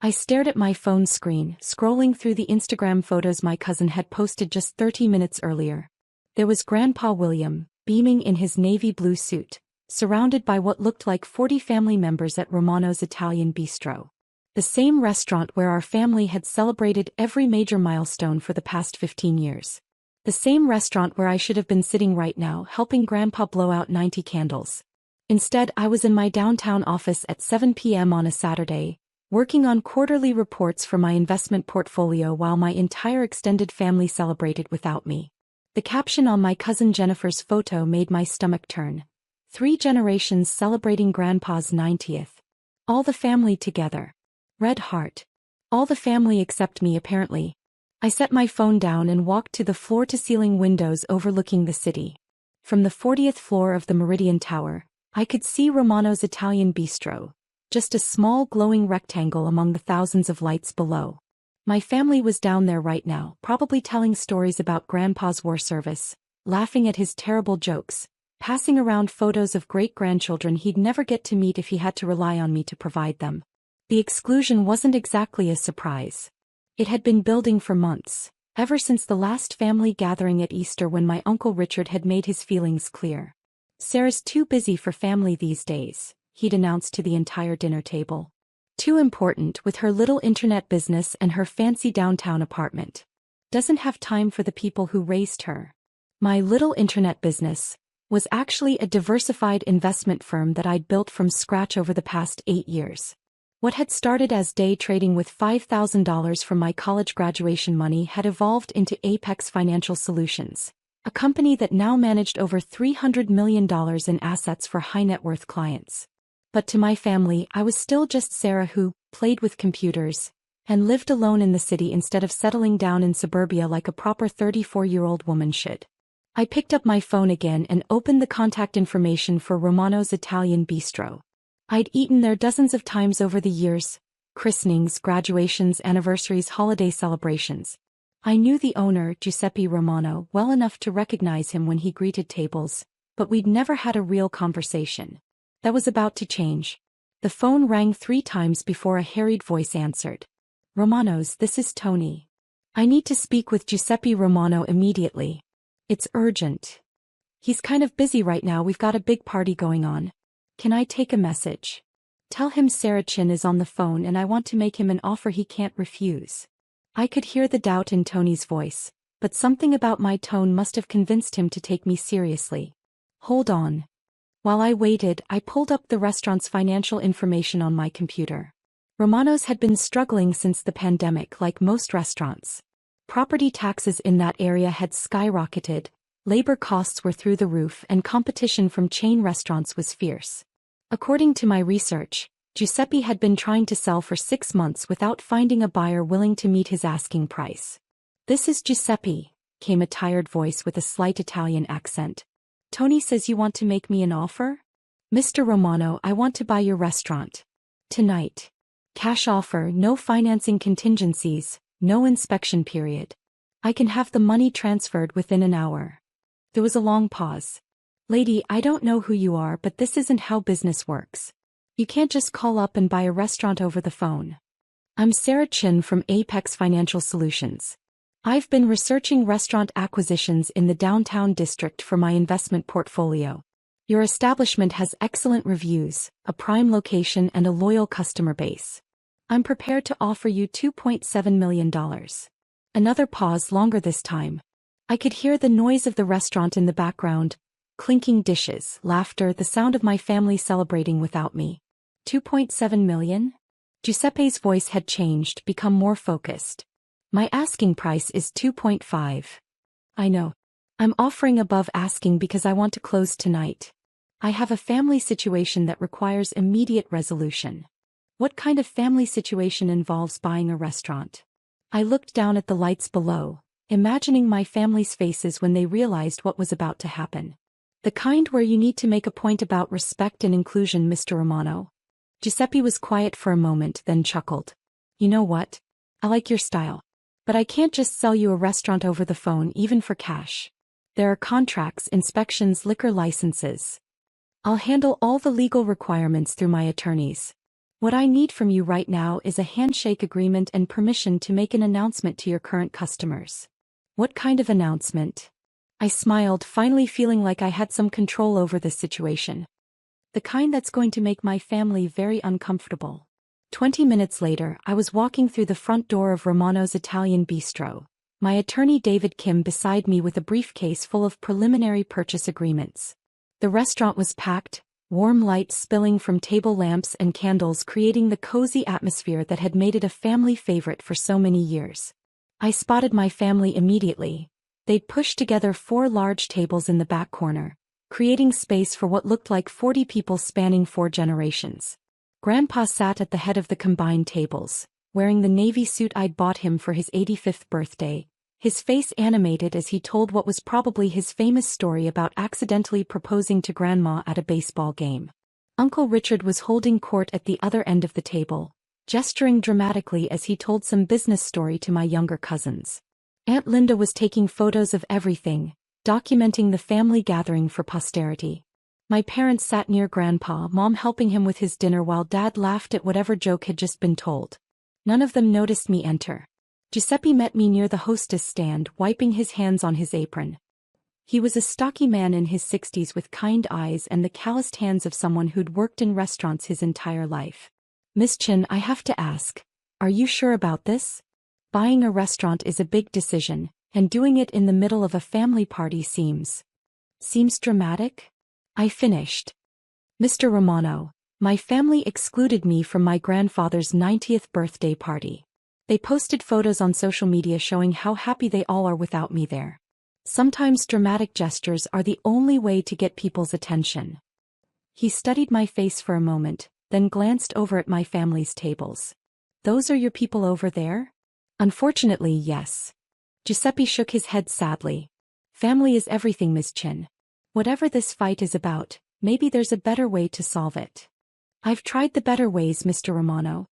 I stared at my phone screen, scrolling through the Instagram photos my cousin had posted just 30 minutes earlier. There was Grandpa William, beaming in his navy blue suit, surrounded by what looked like 40 family members at Romano's Italian Bistro. The same restaurant where our family had celebrated every major milestone for the past 15 years. The same restaurant where I should have been sitting right now helping Grandpa blow out 90 candles. Instead, I was in my downtown office at 7 p.m. on a Saturday, working on quarterly reports for my investment portfolio while my entire extended family celebrated without me. The caption on my cousin Jennifer's photo made my stomach turn. 3 generations celebrating Grandpa's 90th. All the family together. Red heart. All the family except me apparently. I set my phone down and walked to the floor-to-ceiling windows overlooking the city. From the 40th floor of the Meridian Tower, I could see Romano's Italian Bistro, just a small glowing rectangle among the thousands of lights below. My family was down there right now, probably telling stories about Grandpa's war service, laughing at his terrible jokes, passing around photos of great-grandchildren he'd never get to meet if he had to rely on me to provide them. The exclusion wasn't exactly a surprise. It had been building for months, ever since the last family gathering at Easter when my Uncle Richard had made his feelings clear. "Sarah's too busy for family these days," he'd announced to the entire dinner table. "Too important with her little internet business and her fancy downtown apartment. Doesn't have time for the people who raised her." My little internet business was actually a diversified investment firm that I'd built from scratch over the past 8 years. What had started as day trading with $5,000 from my college graduation money had evolved into Apex Financial Solutions, a company that now managed over $300 million in assets for high-net-worth clients. But to my family, I was still just Sarah who played with computers and lived alone in the city instead of settling down in suburbia like a proper 34-year-old woman should. I picked up my phone again and opened the contact information for Romano's Italian Bistro. I'd eaten there dozens of times over the years, christenings, graduations, anniversaries, holiday celebrations. I knew the owner, Giuseppe Romano, well enough to recognize him when he greeted tables, but we'd never had a real conversation. That was about to change. The phone rang 3 times before a harried voice answered. "Romano's, this is Tony. I need to speak with Giuseppe Romano immediately. It's urgent. He's kind of busy right now, we've got a big party going on. Can I take a message? Tell him Sarah Chin is on the phone and I want to make him an offer he can't refuse." I could hear the doubt in Tony's voice, but something about my tone must have convinced him to take me seriously. "Hold on." While I waited, I pulled up the restaurant's financial information on my computer. Romano's had been struggling since the pandemic like most restaurants. Property taxes in that area had skyrocketed, labor costs were through the roof and competition from chain restaurants was fierce. According to my research, Giuseppe had been trying to sell for 6 months without finding a buyer willing to meet his asking price. "This is Giuseppe," came a tired voice with a slight Italian accent. "Tony says you want to make me an offer? Mr. Romano, I want to buy your restaurant. Tonight. Cash offer, no financing contingencies, no inspection period. I can have the money transferred within an hour." There was a long pause. "Lady, I don't know who you are, but this isn't how business works. You can't just call up and buy a restaurant over the phone. I'm Sarah Chin from Apex Financial Solutions. I've been researching restaurant acquisitions in the downtown district for my investment portfolio. Your establishment has excellent reviews, a prime location and a loyal customer base. I'm prepared to offer you $2.7 million. Another pause, longer this time. I could hear the noise of the restaurant in the background, clinking dishes, laughter, the sound of my family celebrating without me. $2.7 million? Giuseppe's voice had changed, become more focused. My asking price is 2.5. I know. I'm offering above asking because I want to close tonight. I have a family situation that requires immediate resolution. What kind of family situation involves buying a restaurant? I looked down at the lights below, imagining my family's faces when they realized what was about to happen. The kind where you need to make a point about respect and inclusion, Mr. Romano. Giuseppe was quiet for a moment, then chuckled. "You know what? I like your style. But I can't just sell you a restaurant over the phone even for cash. There are contracts, inspections, liquor licenses. I'll handle all the legal requirements through my attorneys. What I need from you right now is a handshake agreement and permission to make an announcement to your current customers. What kind of announcement? I smiled, finally feeling like I had some control over this situation. The kind that's going to make my family very uncomfortable. 20 minutes later, I was walking through the front door of Romano's Italian Bistro, my attorney David Kim beside me with a briefcase full of preliminary purchase agreements. The restaurant was packed, warm lights spilling from table lamps and candles creating the cozy atmosphere that had made it a family favorite for so many years. I spotted my family immediately. They'd pushed together 4 large tables in the back corner, creating space for what looked like 40 people spanning 4 generations. Grandpa sat at the head of the combined tables, wearing the navy suit I'd bought him for his 85th birthday, his face animated as he told what was probably his famous story about accidentally proposing to Grandma at a baseball game. Uncle Richard was holding court at the other end of the table, gesturing dramatically as he told some business story to my younger cousins. Aunt Linda was taking photos of everything, documenting the family gathering for posterity. My parents sat near Grandpa, Mom helping him with his dinner while Dad laughed at whatever joke had just been told. None of them noticed me enter. Giuseppe met me near the hostess stand, wiping his hands on his apron. He was a stocky man in his 60s with kind eyes and the calloused hands of someone who'd worked in restaurants his entire life. Miss Chin, I have to ask, are you sure about this? Buying a restaurant is a big decision, and doing it in the middle of a family party seems dramatic? I finished. Mr. Romano, my family excluded me from my grandfather's 90th birthday party. They posted photos on social media showing how happy they all are without me there. Sometimes dramatic gestures are the only way to get people's attention. He studied my face for a moment, then glanced over at my family's tables. Those are your people over there? Unfortunately, yes. Giuseppe shook his head sadly. Family is everything, Miss Chin. Whatever this fight is about, maybe there's a better way to solve it. I've tried the better ways, Mr. Romano.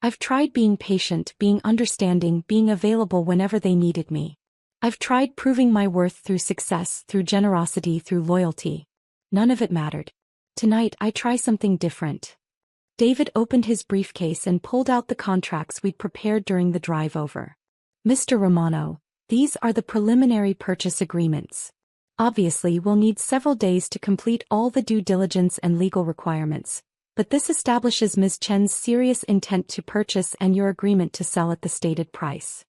I've tried being patient, being understanding, being available whenever they needed me. I've tried proving my worth through success, through generosity, through loyalty. None of it mattered. Tonight I try something different. David opened his briefcase and pulled out the contracts we'd prepared during the drive over. Mr. Romano, these are the preliminary purchase agreements. Obviously, we'll need several days to complete all the due diligence and legal requirements, but this establishes Ms. Chen's serious intent to purchase and your agreement to sell at the stated price.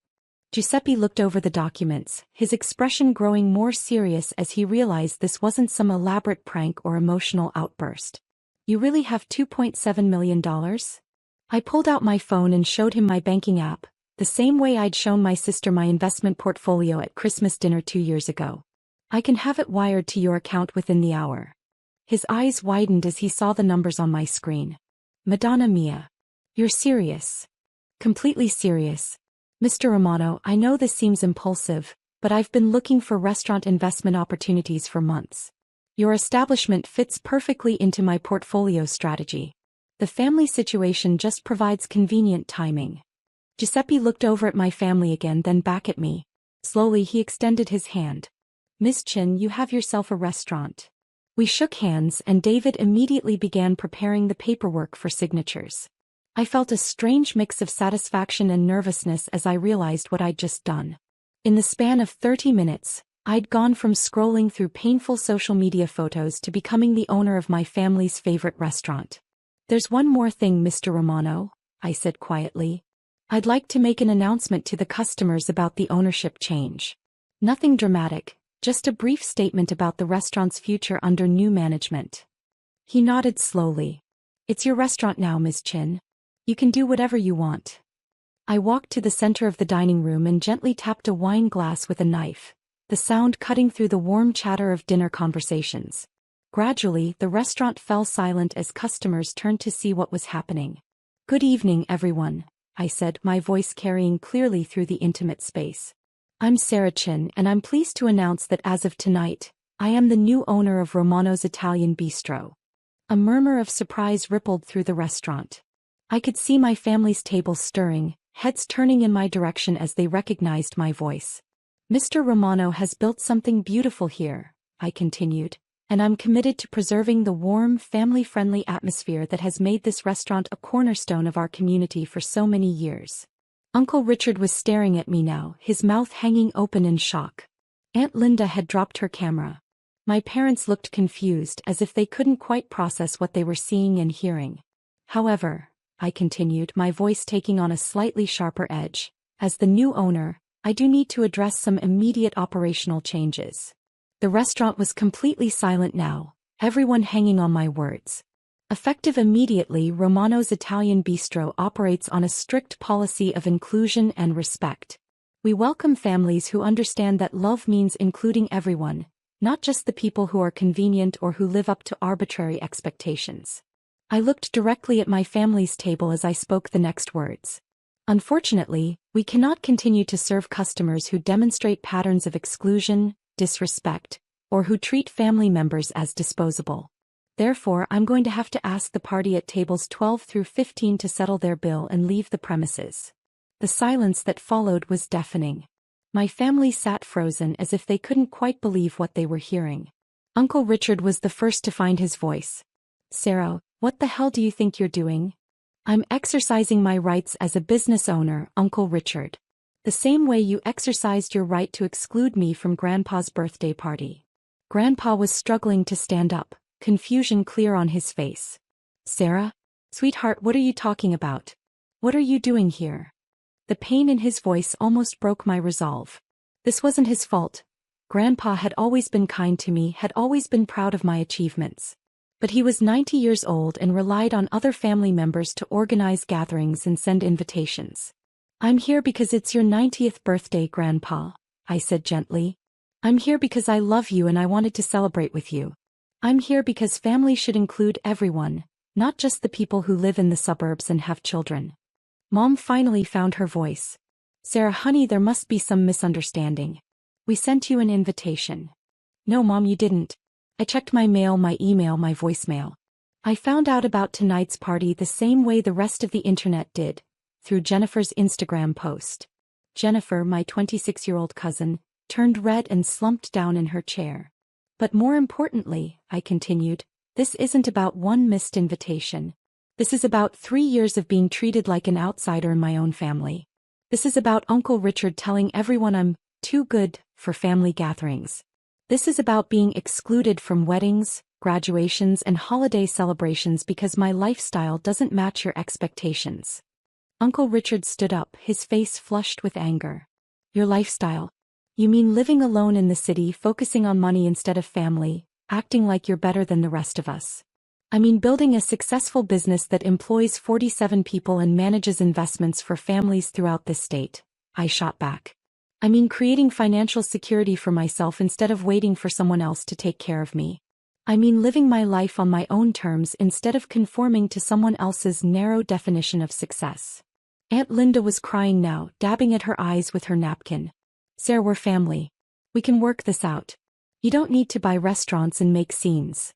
Giuseppe looked over the documents, his expression growing more serious as he realized this wasn't some elaborate prank or emotional outburst. You really have $2.7 million? I pulled out my phone and showed him my banking app, the same way I'd shown my sister my investment portfolio at Christmas dinner 2 years ago. I can have it wired to your account within the hour. His eyes widened as he saw the numbers on my screen. Madonna mia. You're serious. Completely serious. Mr. Romano, I know this seems impulsive, but I've been looking for restaurant investment opportunities for months. Your establishment fits perfectly into my portfolio strategy. The family situation just provides convenient timing. Giuseppe looked over at my family again, then back at me. Slowly he extended his hand. Miss Chin, you have yourself a restaurant. We shook hands and David immediately began preparing the paperwork for signatures. I felt a strange mix of satisfaction and nervousness as I realized what I'd just done. In the span of 30 minutes, I'd gone from scrolling through painful social media photos to becoming the owner of my family's favorite restaurant. There's one more thing, Mr. Romano, I said quietly. I'd like to make an announcement to the customers about the ownership change. Nothing dramatic, just a brief statement about the restaurant's future under new management. He nodded slowly. It's your restaurant now, Ms. Chin. You can do whatever you want. I walked to the center of the dining room and gently tapped a wine glass with a knife, the sound cutting through the warm chatter of dinner conversations. Gradually, the restaurant fell silent as customers turned to see what was happening. Good evening, everyone, I said, my voice carrying clearly through the intimate space. I'm Sarah Chin, and I'm pleased to announce that as of tonight, I am the new owner of Romano's Italian Bistro. A murmur of surprise rippled through the restaurant. I could see my family's tables stirring, heads turning in my direction as they recognized my voice. Mr. Romano has built something beautiful here, I continued. And I'm committed to preserving the warm, family-friendly atmosphere that has made this restaurant a cornerstone of our community for so many years. Uncle Richard was staring at me now, his mouth hanging open in shock. Aunt Linda had dropped her camera. My parents looked confused, as if they couldn't quite process what they were seeing and hearing. However, I continued, my voice taking on a slightly sharper edge, as the new owner, I do need to address some immediate operational changes. The restaurant was completely silent now, everyone hanging on my words. Effective immediately, Romano's Italian Bistro operates on a strict policy of inclusion and respect. We welcome families who understand that love means including everyone, not just the people who are convenient or who live up to arbitrary expectations. I looked directly at my family's table as I spoke the next words. Unfortunately, we cannot continue to serve customers who demonstrate patterns of exclusion, disrespect, or who treat family members as disposable. Therefore, I'm going to have to ask the party at tables 12 through 15 to settle their bill and leave the premises. The silence that followed was deafening. My family sat frozen as if they couldn't quite believe what they were hearing. Uncle Richard was the first to find his voice. "Sarah, what the hell do you think you're doing?" "I'm exercising my rights as a business owner, Uncle Richard. The same way you exercised your right to exclude me from Grandpa's birthday party." Grandpa was struggling to stand up, confusion clear on his face. "Sarah? Sweetheart, what are you talking about? What are you doing here?" The pain in his voice almost broke my resolve. This wasn't his fault. Grandpa had always been kind to me, had always been proud of my achievements. But he was 90 years old and relied on other family members to organize gatherings and send invitations. "I'm here because it's your 90th birthday, Grandpa," I said gently. "I'm here because I love you and I wanted to celebrate with you. I'm here because family should include everyone, not just the people who live in the suburbs and have children." Mom finally found her voice. "Sarah, honey, there must be some misunderstanding. We sent you an invitation." "No, Mom, you didn't. I checked my mail, my email, my voicemail. I found out about tonight's party the same way the rest of the internet did, through Jennifer's Instagram post." Jennifer, my 26-year-old cousin, turned red and slumped down in her chair. "But more importantly," I continued, "this isn't about one missed invitation. This is about 3 years of being treated like an outsider in my own family. This is about Uncle Richard telling everyone I'm too good for family gatherings. This is about being excluded from weddings, graduations, and holiday celebrations because my lifestyle doesn't match your expectations." Uncle Richard stood up, his face flushed with anger. "Your lifestyle? You mean living alone in the city, focusing on money instead of family, acting like you're better than the rest of us? I mean building a successful business that employs 47 people and manages investments for families throughout this state," I shot back. "I mean creating financial security for myself instead of waiting for someone else to take care of me. I mean living my life on my own terms instead of conforming to someone else's narrow definition of success." Aunt Linda was crying now, dabbing at her eyes with her napkin. "Sarah, we're family. We can work this out. You don't need to buy restaurants and make scenes.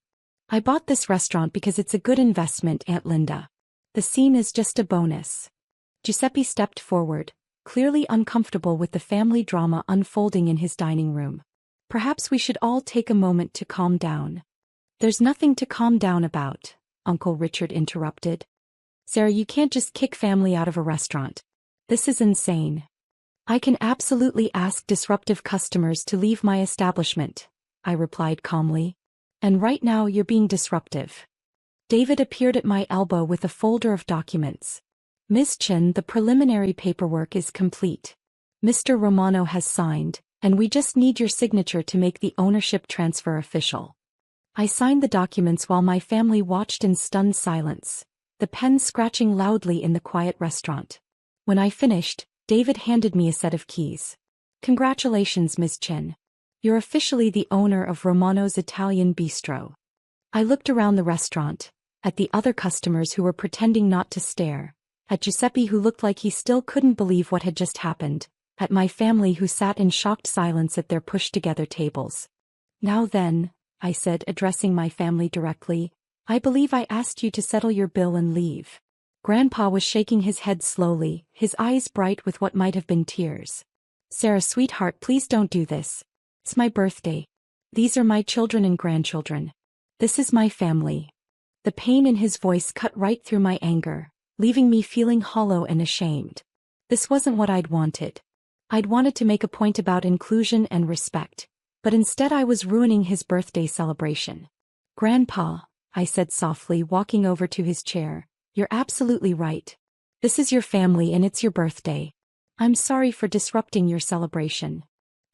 I bought this restaurant because it's a good investment, Aunt Linda. The scene is just a bonus." Giuseppe stepped forward, clearly uncomfortable with the family drama unfolding in his dining room. "Perhaps we should all take a moment to calm down." "There's nothing to calm down about," Uncle Richard interrupted. "Sarah, you can't just kick family out of a restaurant. This is insane." "I can absolutely ask disruptive customers to leave my establishment," I replied calmly. "And right now you're being disruptive." David appeared at my elbow with a folder of documents. "Ms. Chen, the preliminary paperwork is complete. Mr. Romano has signed, and we just need your signature to make the ownership transfer official." I signed the documents while my family watched in stunned silence, the pen scratching loudly in the quiet restaurant. When I finished, David handed me a set of keys. "Congratulations, Ms. Chen. You're officially the owner of Romano's Italian Bistro." I looked around the restaurant, at the other customers who were pretending not to stare, at Giuseppe who looked like he still couldn't believe what had just happened, at my family who sat in shocked silence at their pushed-together tables. "Now then," I said, addressing my family directly, "I believe I asked you to settle your bill and leave." Grandpa was shaking his head slowly, his eyes bright with what might have been tears. "Sarah, sweetheart, please don't do this. It's my birthday. These are my children and grandchildren. This is my family. The pain in his voice cut right through my anger, leaving me feeling hollow and ashamed. This wasn't what I'd wanted. I'd wanted to make a point about inclusion and respect, but instead I was ruining his birthday celebration. Grandpa, I said softly, walking over to his chair, you're absolutely right. This is your family and it's your birthday. I'm sorry for disrupting your celebration.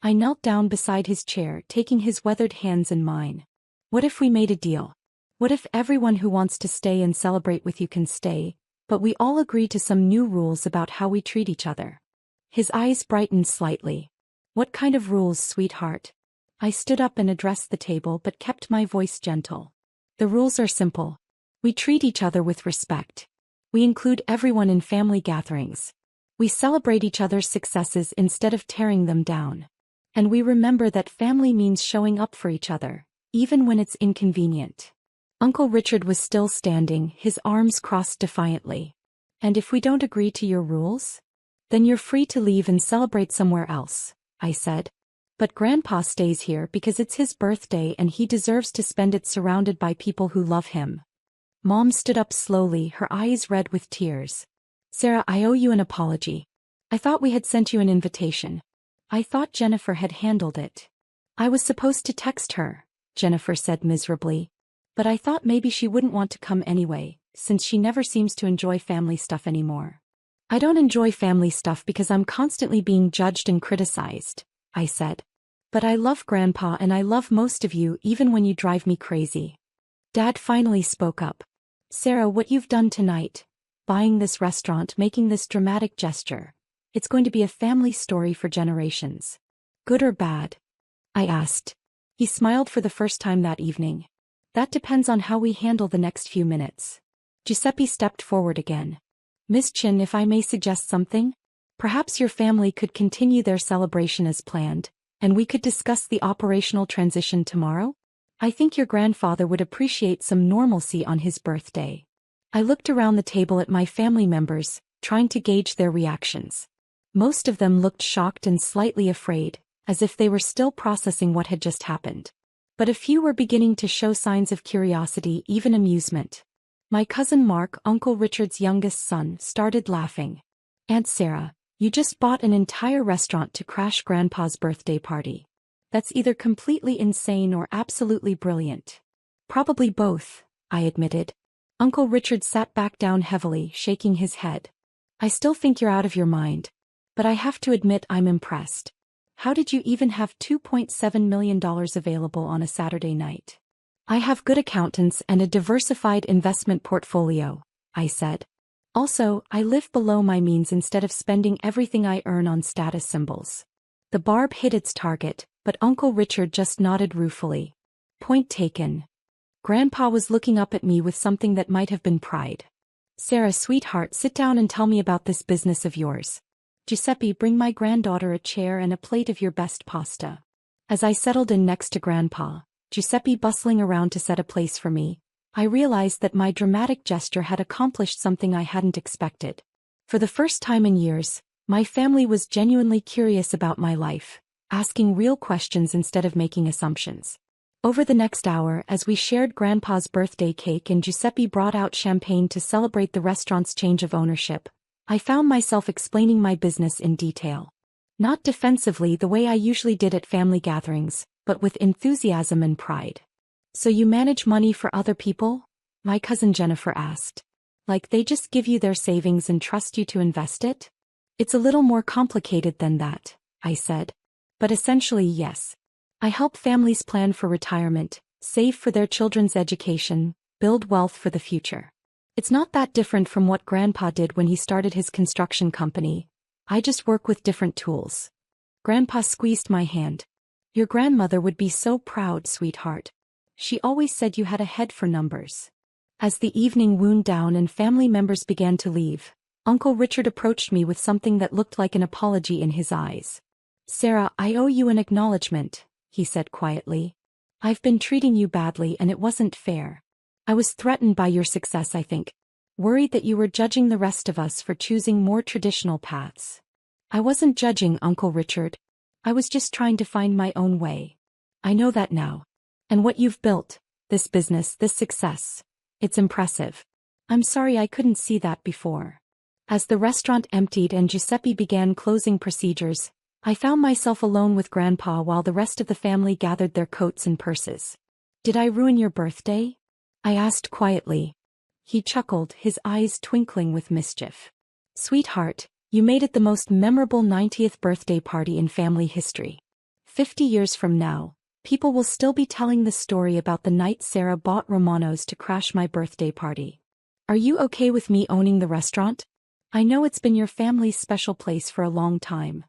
I knelt down beside his chair, taking his weathered hands in mine. What if we made a deal? What if everyone who wants to stay and celebrate with you can stay, but we all agree to some new rules about how we treat each other? His eyes brightened slightly. What kind of rules, sweetheart? I stood up and addressed the table but kept my voice gentle. The rules are simple. We treat each other with respect. We include everyone in family gatherings. We celebrate each other's successes instead of tearing them down. And we remember that family means showing up for each other, even when it's inconvenient. Uncle Richard was still standing, his arms crossed defiantly. And if we don't agree to your rules? Then you're free to leave and celebrate somewhere else, I said. But Grandpa stays here because it's his birthday and he deserves to spend it surrounded by people who love him. Mom stood up slowly, her eyes red with tears. Sarah, I owe you an apology. I thought we had sent you an invitation. I thought Jennifer had handled it. I was supposed to text her, Jennifer said miserably. But I thought maybe she wouldn't want to come anyway, since she never seems to enjoy family stuff anymore. I don't enjoy family stuff because I'm constantly being judged and criticized, I said. But I love Grandpa and I love most of you even when you drive me crazy. Dad finally spoke up. Sarah, what you've done tonight, buying this restaurant, making this dramatic gesture, it's going to be a family story for generations. Good or bad? I asked. He smiled for the first time that evening. That depends on how we handle the next few minutes. Giuseppe stepped forward again. Miss Chin, if I may suggest something? Perhaps your family could continue their celebration as planned, and we could discuss the operational transition tomorrow? I think your grandfather would appreciate some normalcy on his birthday. I looked around the table at my family members, trying to gauge their reactions. Most of them looked shocked and slightly afraid, as if they were still processing what had just happened. But a few were beginning to show signs of curiosity, even amusement. My cousin Mark, Uncle Richard's youngest son, started laughing. Aunt Sarah, you just bought an entire restaurant to crash Grandpa's birthday party. That's either completely insane or absolutely brilliant. Probably both, I admitted. Uncle Richard sat back down heavily, shaking his head. I still think you're out of your mind. But I have to admit I'm impressed. How did you even have $2.7 million available on a Saturday night? I have good accountants and a diversified investment portfolio, I said. Also, I live below my means instead of spending everything I earn on status symbols. The barb hit its target, but Uncle Richard just nodded ruefully. Point taken. Grandpa was looking up at me with something that might have been pride. Sarah, sweetheart, sit down and tell me about this business of yours. Giuseppe, bring my granddaughter a chair and a plate of your best pasta. As I settled in next to Grandpa, Giuseppe bustling around to set a place for me, I realized that my dramatic gesture had accomplished something I hadn't expected. For the first time in years, my family was genuinely curious about my life, asking real questions instead of making assumptions. Over the next hour, as we shared Grandpa's birthday cake and Giuseppe brought out champagne to celebrate the restaurant's change of ownership, I found myself explaining my business in detail. Not defensively the way I usually did at family gatherings, but with enthusiasm and pride. So you manage money for other people? My cousin Jennifer asked. Like they just give you their savings and trust you to invest it? It's a little more complicated than that, I said. But essentially yes. I help families plan for retirement, save for their children's education, build wealth for the future. It's not that different from what Grandpa did when he started his construction company. I just work with different tools. Grandpa squeezed my hand. Your grandmother would be so proud, sweetheart. She always said you had a head for numbers. As the evening wound down and family members began to leave, Uncle Richard approached me with something that looked like an apology in his eyes. Sarah, I owe you an acknowledgement, he said quietly. I've been treating you badly and it wasn't fair. I was threatened by your success, I think. Worried that you were judging the rest of us for choosing more traditional paths. I wasn't judging, Uncle Richard. I was just trying to find my own way. I know that now. And what you've built, this business, this success, it's impressive. I'm sorry I couldn't see that before. As the restaurant emptied and Giuseppe began closing procedures, I found myself alone with Grandpa while the rest of the family gathered their coats and purses. Did I ruin your birthday? I asked quietly. He chuckled, his eyes twinkling with mischief. Sweetheart, you made it the most memorable 90th birthday party in family history. 50 years from now, people will still be telling the story about the night Sarah bought Romano's to crash my birthday party. Are you okay with me owning the restaurant? I know it's been your family's special place for a long time.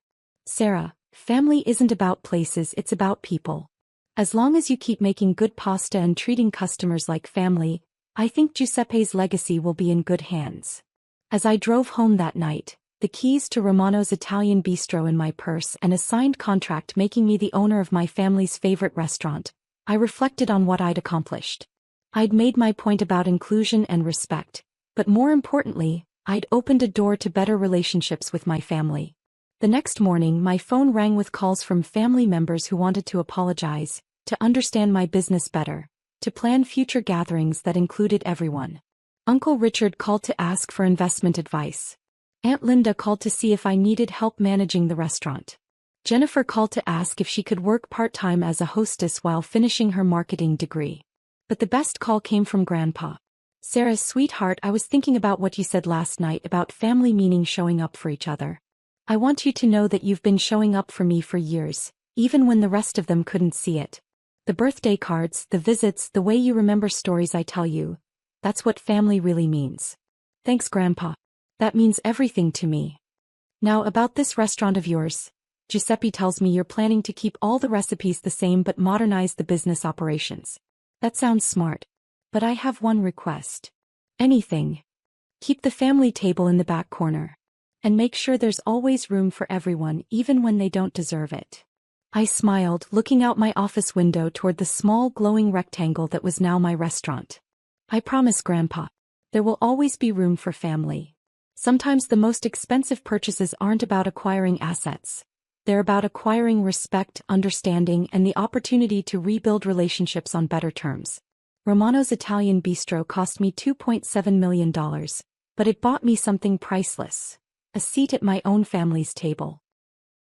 Sarah, family isn't about places, it's about people. As long as you keep making good pasta and treating customers like family, I think Giuseppe's legacy will be in good hands. As I drove home that night, the keys to Romano's Italian bistro in my purse and a signed contract making me the owner of my family's favorite restaurant, I reflected on what I'd accomplished. I'd made my point about inclusion and respect, but more importantly, I'd opened a door to better relationships with my family. The next morning, my phone rang with calls from family members who wanted to apologize, to understand my business better, to plan future gatherings that included everyone. Uncle Richard called to ask for investment advice. Aunt Linda called to see if I needed help managing the restaurant. Jennifer called to ask if she could work part-time as a hostess while finishing her marketing degree. But the best call came from Grandpa. Sarah, sweetheart, I was thinking about what you said last night about family meaning showing up for each other. I want you to know that you've been showing up for me for years, even when the rest of them couldn't see it. The birthday cards, the visits, the way you remember stories I tell you, that's what family really means. Thanks, Grandpa. That means everything to me. Now about this restaurant of yours. Giuseppe tells me you're planning to keep all the recipes the same but modernize the business operations. That sounds smart. But I have one request. Anything. Keep the family table in the back corner. And make sure there's always room for everyone, even when they don't deserve it. I smiled, looking out my office window toward the small glowing rectangle that was now my restaurant. I promise, Grandpa. There will always be room for family. Sometimes the most expensive purchases aren't about acquiring assets. They're about acquiring respect, understanding, and the opportunity to rebuild relationships on better terms. Romano's Italian Bistro cost me $2.7 million, but it bought me something priceless. A seat at my own family's table.